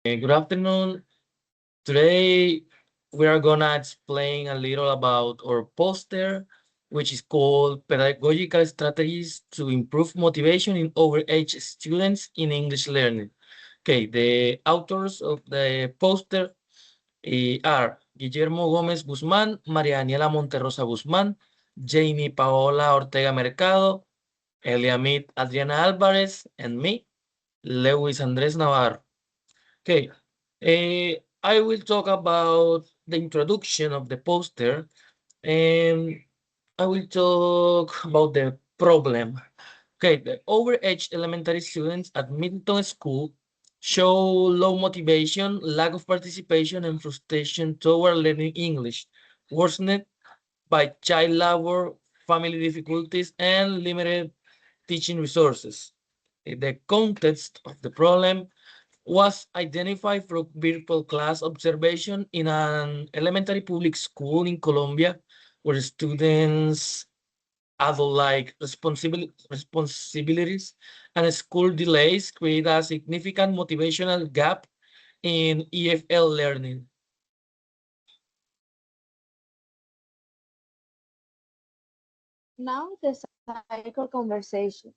Good afternoon. Today we are gonna explain a little about our poster, which is called Pedagogical Strategies to Improve Motivation in Overage Students in English Learning. Okay, the authors of the poster are Guillermo Gómez Guzmán, María Daniela Monterrosa Guzmán, Jamie Paola Ortega Mercado, Eliamid Adriana Álvarez, and me, Lewis Andrés Navarro. Okay, I will talk about the introduction of the poster and I will talk about the problem. Okay, the overage elementary students at Middleton School show low motivation, lack of participation, and frustration toward learning English, worsened by child labor, family difficulties, and limited teaching resources. The context of the problem was identified from virtual class observation in an elementary public school in Colombia, where students adult-like responsibilities and school delays create a significant motivational gap in EFL learning. Now, the cycle conversation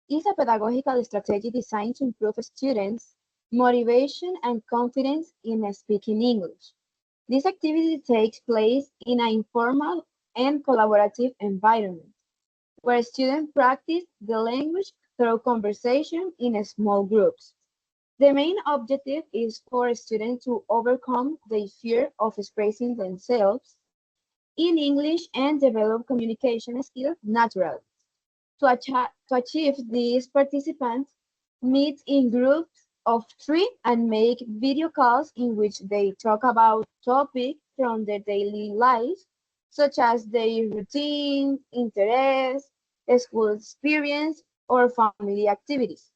is a pedagogical strategy designed to improve students' motivation and confidence in speaking English. This activity takes place in an informal and collaborative environment where students practice the language through conversation in small groups. The main objective is for students to overcome the fear of expressing themselves in English and develop communication skills naturally. To achieve this, participants meet in groups of three and make video calls in which they talk about topics from their daily lives, such as their routine, interests, school experience, or family activities.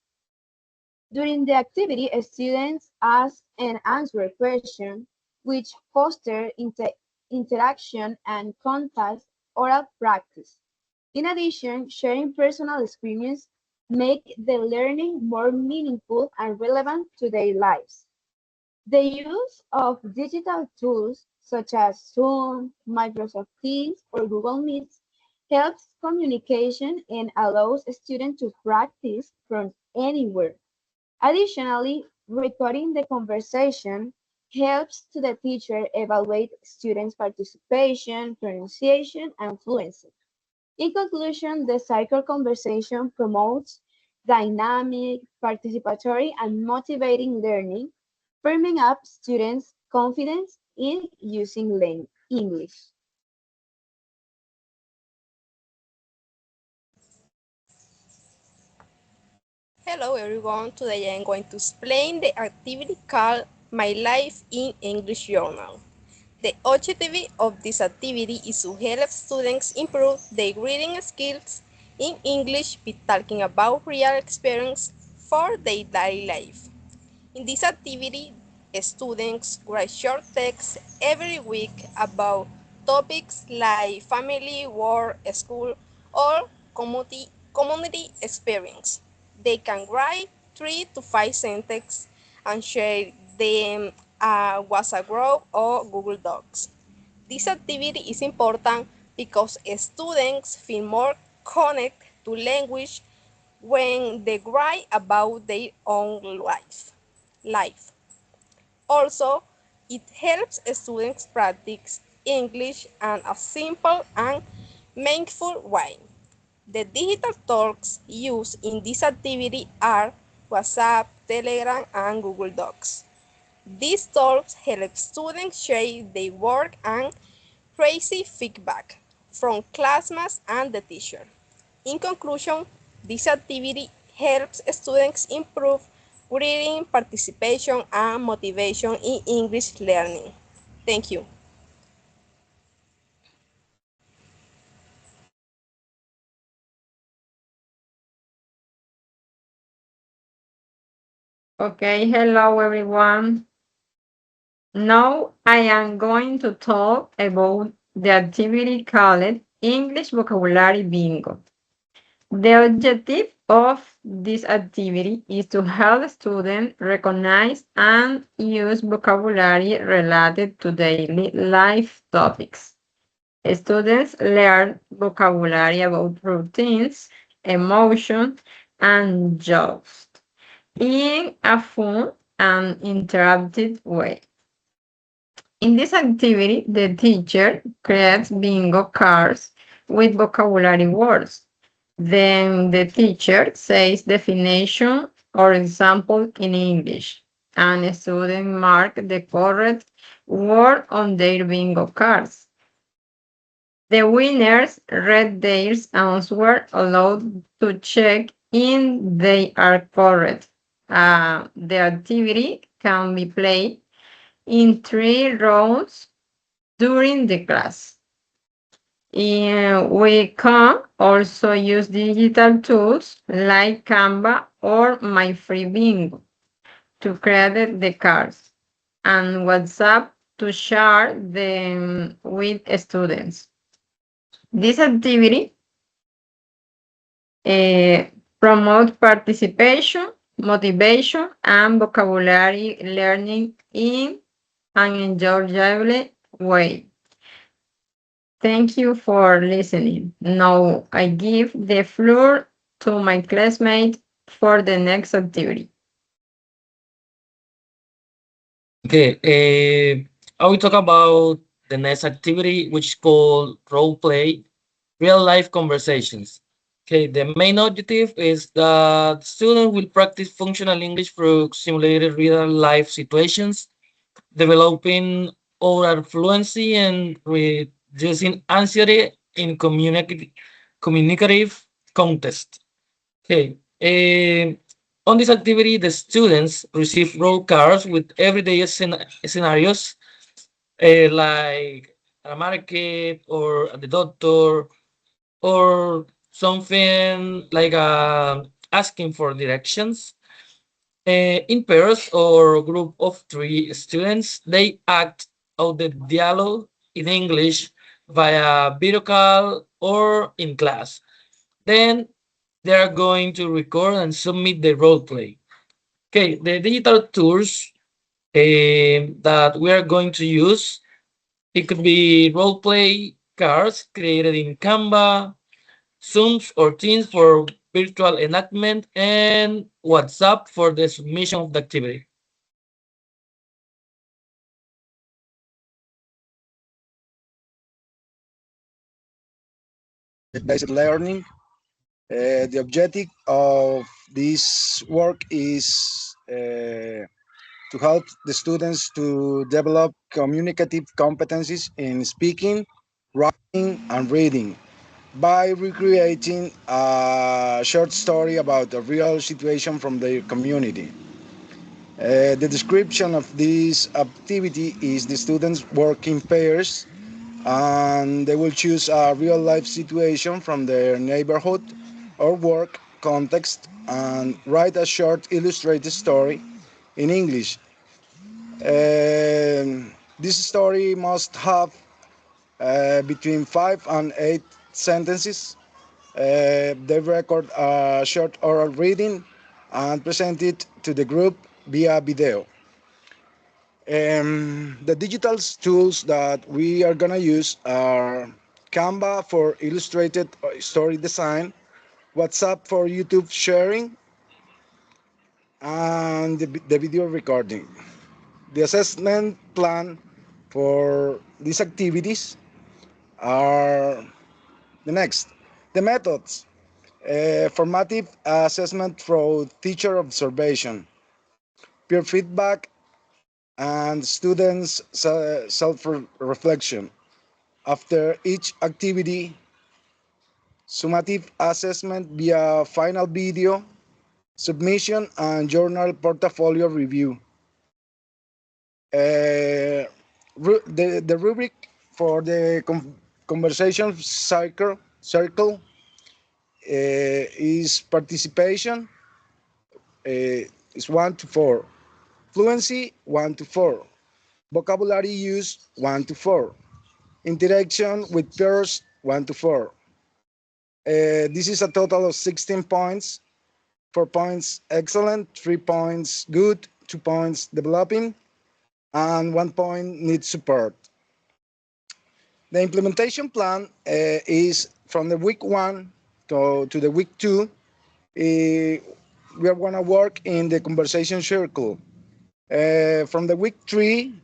During the activity, students ask and answer questions which foster interaction and contact oral practice. In addition, sharing personal experience make the learning more meaningful and relevant to their lives. The use of digital tools such as Zoom, Microsoft Teams, or Google Meets helps communication and allows students to practice from anywhere. Additionally, recording the conversation helps to the teacher evaluate students' participation, pronunciation, and fluency. In conclusion, the cycle conversation promotes dynamic, participatory, and motivating learning, firming up students' confidence in using English. Hello everyone, today I'm going to explain the activity called My Life in English Journal. The objective of this activity is to help students improve their reading skills in English by talking about real experience for their daily life. In this activity, students write short texts every week about topics like family, work, school, or community experience. They can write 3 to 5 sentences and share them at WhatsApp group or Google Docs. This activity is important because students feel more connected to language when they write about their own life. Also, it helps students practice English in a simple and meaningful way. The digital tools used in this activity are WhatsApp, Telegram, and Google Docs. These tools help students share their work and receive feedback from classmates and the teacher. In conclusion, this activity helps students improve reading, participation, and motivation in English learning. Thank you. Okay, hello everyone. Now I am going to talk about the activity called English Vocabulary Bingo. The objective of this activity is to help students recognize and use vocabulary related to daily life topics. Students learn vocabulary about routines, emotions, and jobs in a fun and interactive way. In this activity, the teacher creates bingo cards with vocabulary words. Then the teacher says definition or example in English, and students mark the correct word on their bingo cards. The winners read their answer aloud to check in they are correct. The activity can be played in 3 rounds during the class. We can also use digital tools like Canva or My Free Bingo to create the cards and WhatsApp to share them with students. This activity uh, promotes participation, motivation, and vocabulary learning in an enjoyable way. Thank you for listening. Now I give the floor to my classmate for the next activity. Okay, I will talk about the next activity, which is called role play, real life conversations. Okay, the main objective is that students will practice functional English through simulated real life situations, developing oral fluency and reducing anxiety in communicative context. Okay. On this activity, the students receive role cards with everyday scenarios, like a market or the doctor, or something like asking for directions. In pairs or group of 3 students, they act out the dialogue in English via video call or in class. Then they are going to record and submit the role play. Okay, the digital tools that we are going to use, it could be role play cards created in Canva, Zooms or Teams for virtual enactment, and WhatsApp for the submission of the activity. Based learning. The objective of this work is to help the students to develop communicative competencies in speaking, writing, and reading by recreating a short story about a real situation from their community. The description of this activity is the students work in pairs and they will choose a real life situation from their neighborhood or work context and write a short illustrated story in English. This story must have between 5 and 8 sentences. They record a short oral reading and present it to the group via video. The digital tools that we are gonna use are Canva for illustrated story design, WhatsApp for YouTube sharing, and the video recording. The assessment plan for these activities are the next. The methods, formative assessment through teacher observation, peer feedback, and students' self-reflection. After each activity, summative assessment via final video, submission, and journal portfolio review. The rubric for the conversation circle is participation is 1 to 4, fluency 1 to 4, vocabulary use 1 to 4, interaction with peers 1 to 4, This is a total of 16 points. 4 points excellent, 3 points good, 2 points developing, and 1 point needs support. The implementation plan is from the week 1 to the week 2. We are going to work in the conversation circle. From the week 3,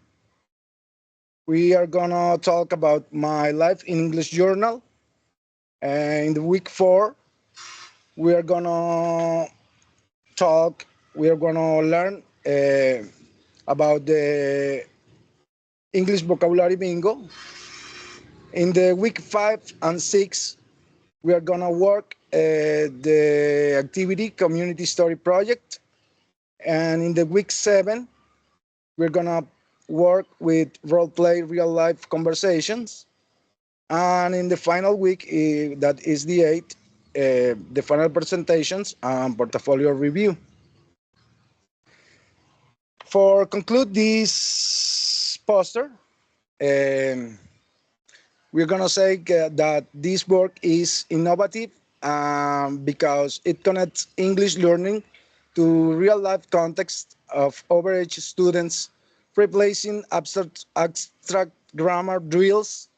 we are going to talk about my life in English journal. In the week 4, we are going to we are going to learn about the English vocabulary bingo. In the week 5 and 6, we are gonna work the activity community story project, and in the week 7, we're gonna work with role play real life conversations, and in the final week, that is the 8th, the final presentations and portfolio review. For conclude this poster, um, we're gonna say that this work is innovative because it connects English learning to real life context of overage students, replacing abstract grammar drills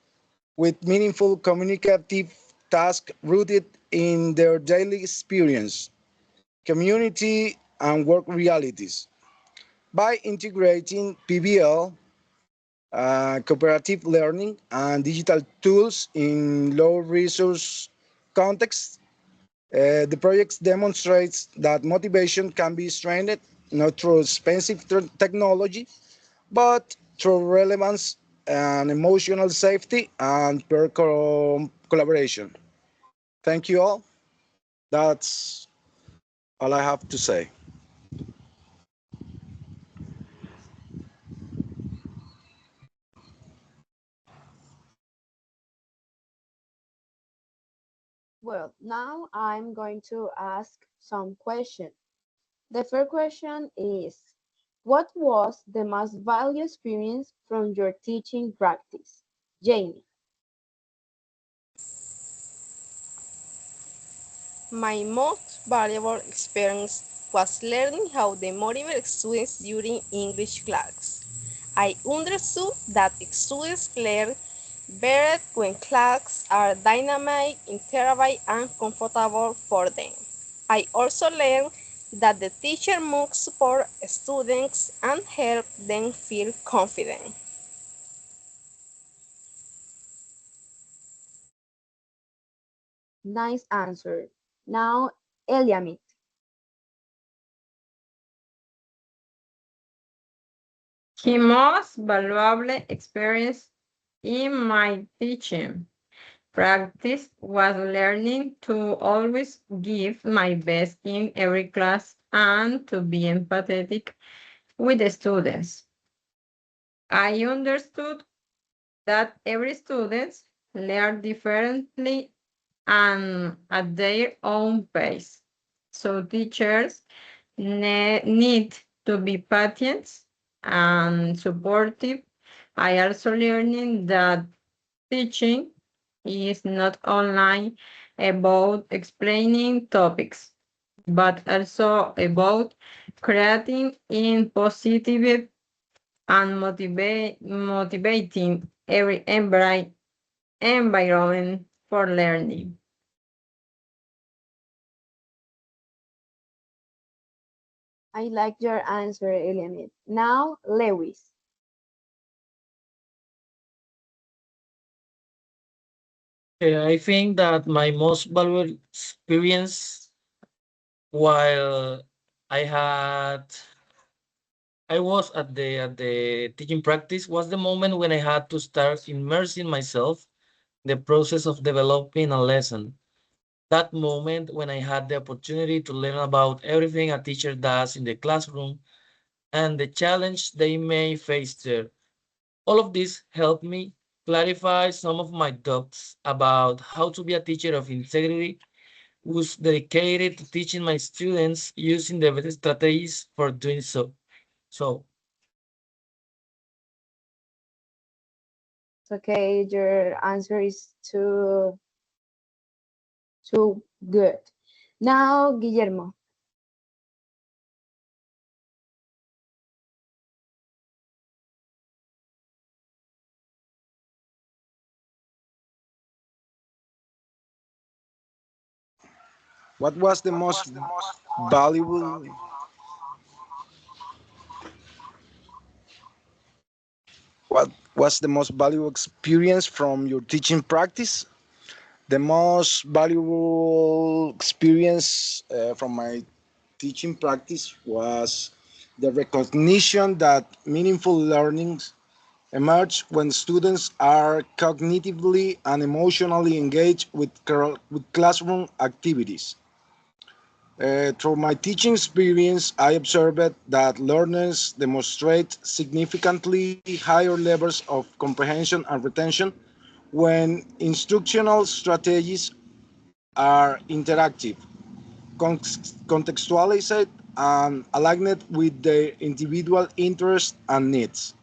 with meaningful communicative tasks rooted in their daily experience, community, and work realities. By integrating PBL, cooperative learning, and digital tools in low resource contexts, the project demonstrates that motivation can be strengthened not through expensive technology, but through relevance and emotional safety and peer collaboration. Thank you all. That's all I have to say. Well, now I'm going to ask some questions. The first question is, what was the most valuable experience from your teaching practice? Jamie. My most valuable experience was learning how to motivate students during English class. I understood that students learn better when classes are dynamic, interactive, and comfortable for them. I also learned that the teacher must support students and help them feel confident. Nice answer. Now, Eliamit. The most valuable experience in my teaching practice was learning to always give my best in every class and to be empathetic with the students. I understood that every student learn differently and at their own pace. So teachers need to be patient and supportive. I also learning that teaching is not only about explaining topics, but also about creating in positive and motivating every environment for learning. I like your answer, Eliamit. Now, Lewis. I think that my most valuable experience while I had I was at the teaching practice was the moment when I had to start immersing myself in the process of developing a lesson. That moment when I had the opportunity to learn about everything a teacher does in the classroom and the challenge they may face there. All of this helped me clarify some of my doubts about how to be a teacher of integrity who's dedicated to teaching my students using the best strategies for doing so. So, Okay, your answer is So good. Now, Guillermo. What was the most valuable what was the most valuable experience from your teaching practice? The most valuable experience from my teaching practice was the recognition that meaningful learnings emerge when students are cognitively and emotionally engaged with classroom activities. Through my teaching experience, I observed that learners demonstrate significantly higher levels of comprehension and retention when instructional strategies are interactive, contextualized, and aligned with their individual interests and needs.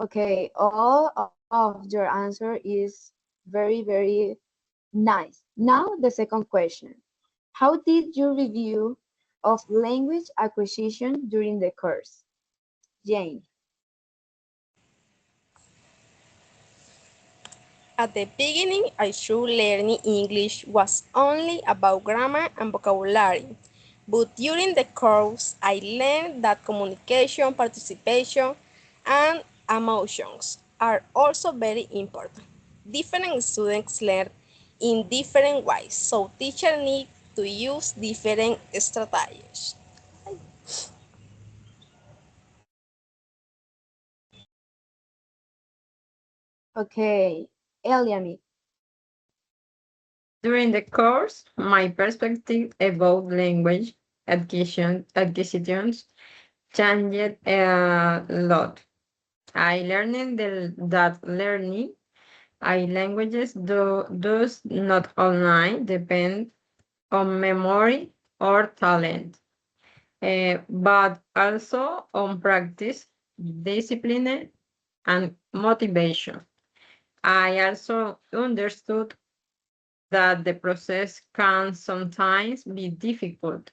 Okay, all of your answer is very, very nice. Now, the second question. How did you review of language acquisition during the course? Jane. At the beginning, I thought learning English was only about grammar and vocabulary, but during the course, I learned that communication, participation, and emotions are also very important. Different students learn in different ways, so teachers need to use different strategies. Okay, Eliami. During the course, my perspective about language acquisitions changed a lot. I learned that learning languages does not only depend on memory or talent, but also on practice, discipline, and motivation. I also understood that the process can sometimes be difficult,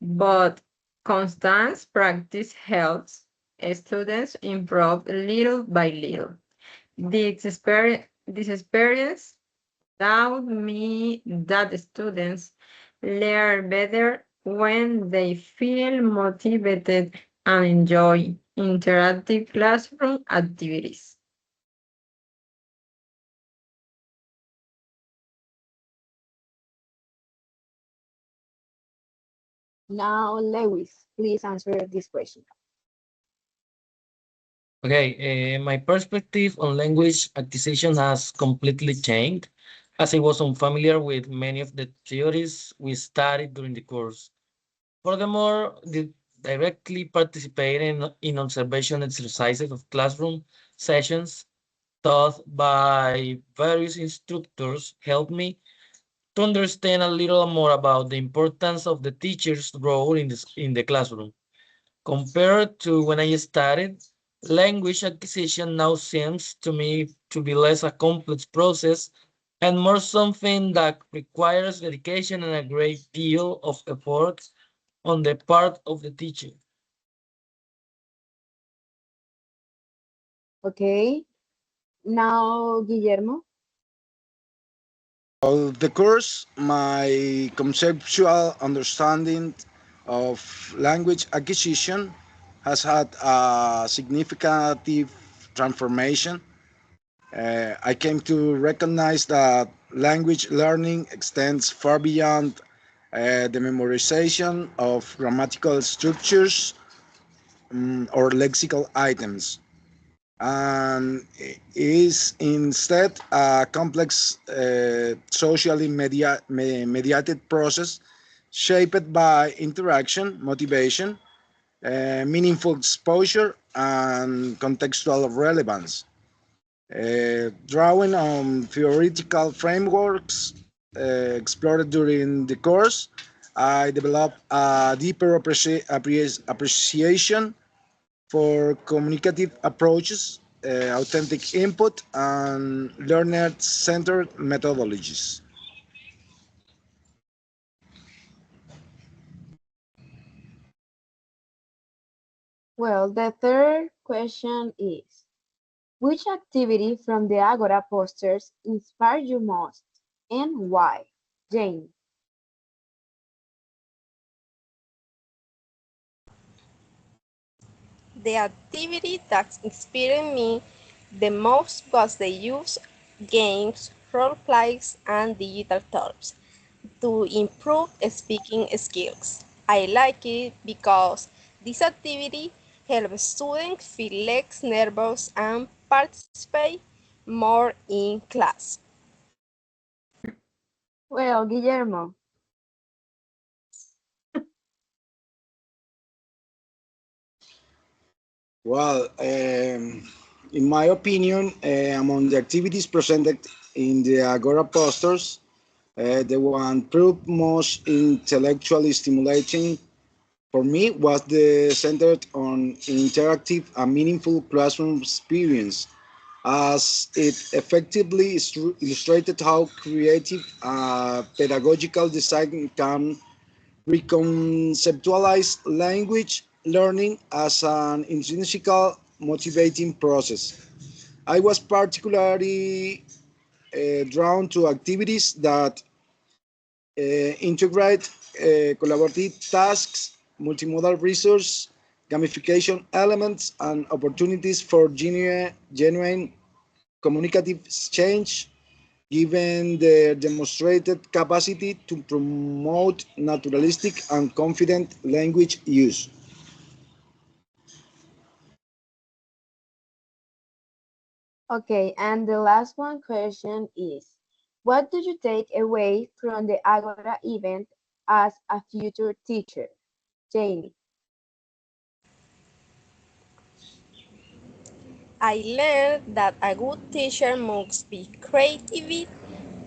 but constant practice helps students improve little by little. This experience taught me that students learn better when they feel motivated and enjoy interactive classroom activities. Now, Lewis, please answer this question. Okay, my perspective on language acquisition has completely changed as I was unfamiliar with many of the theories we studied during the course. Furthermore, directly participating in observation exercises of classroom sessions taught by various instructors helped me to understand a little more about the importance of the teacher's role in the classroom. Compared to when I started, language acquisition now seems to me to be less a complex process and more something that requires dedication and a great deal of effort on the part of the teacher. Okay, now, Guillermo. Of the course, my conceptual understanding of language acquisition has had a significant transformation. I came to recognize that language learning extends far beyond the memorization of grammatical structures or lexical items, and is instead a complex socially mediated process shaped by interaction, motivation, meaningful exposure, and contextual relevance. Drawing on theoretical frameworks explored during the course, I developed a deeper appreciation for communicative approaches, authentic input, and learner-centered methodologies. Well, the third question is, which activity from the Agora posters inspired you most and why? Jane. The activity that inspired me the most was the use games, role plays, and digital tools to improve speaking skills. I like it because this activity helps students feel less nervous and participate more in class. Well, Guillermo. Well, in my opinion, among the activities presented in the Agora posters, the one proved most intellectually stimulating for me was the centered on interactive and meaningful classroom experience, as it effectively illustrated how creative pedagogical design can reconceptualize language learning as an intrinsical motivating process. I was particularly drawn to activities that integrate collaborative tasks, multimodal resource, gamification elements, and opportunities for genuine communicative exchange, given their demonstrated capacity to promote naturalistic and confident language use. Okay, and the last one question is, what do you take away from the Agora event as a future teacher? Jamie. I learned that a good teacher must be creative,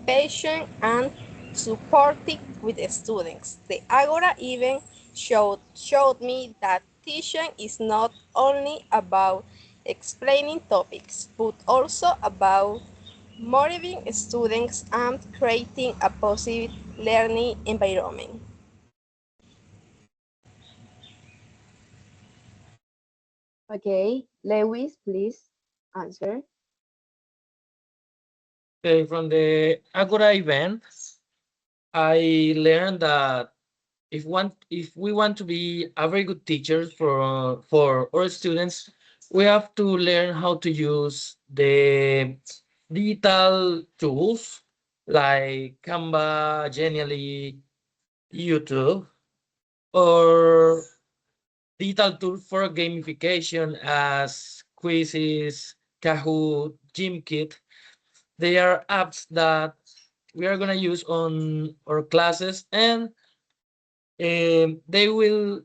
patient, and supportive with the students. The Agora event showed me that teaching is not only about explaining topics, but also about motivating students and creating a positive learning environment. Okay, Lewis, please answer. Okay, from the Agora event, I learned that if we want to be a very good teacher for our students, we have to learn how to use the digital tools like Canva, Genially, YouTube, or digital tools for gamification as quizzes, Kahoot, Gymkit. They are apps that we are gonna use on our classes, and they will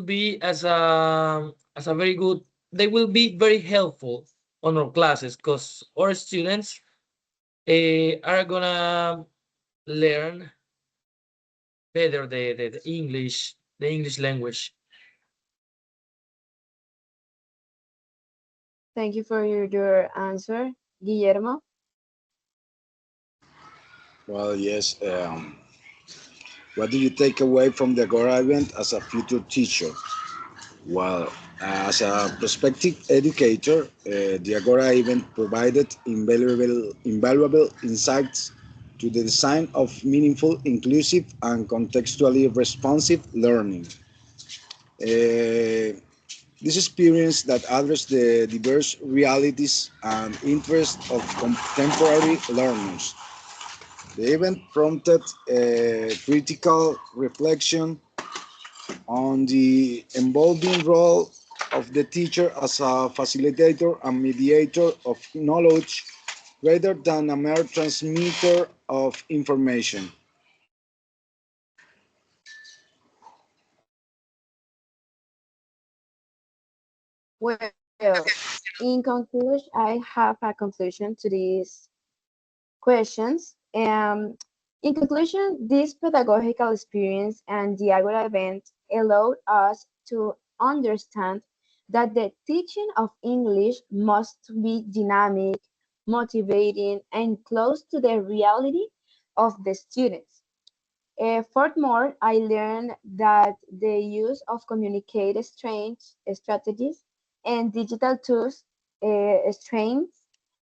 be as a very good. They will be very helpful on our classes because our students are gonna learn better the English language. Thank you for your answer, Guillermo. Well, yes. What do you take away from the Agora event as a future teacher? Well, as a prospective educator, the Agora event provided invaluable insights to the design of meaningful, inclusive, and contextually responsive learning. Uh, this experience that addressed the diverse realities and interests of contemporary learners. The event prompted critical reflection on the evolving role of the teacher as a facilitator and mediator of knowledge rather than a mere transmitter of information. Well, in conclusion, I have a conclusion to these questions. In conclusion, this pedagogical experience and the Agora event allowed us to understand that the teaching of English must be dynamic, motivating, and close to the reality of the students. Furthermore, I learned that the use of communicate strategies and digital tools strengthens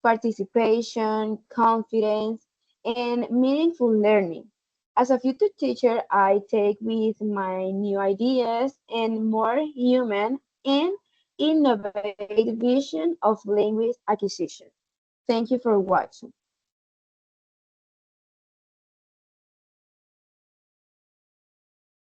participation, confidence, and meaningful learning. As a future teacher, I take with my new ideas and more human and innovative vision of language acquisition. Thank you for watching.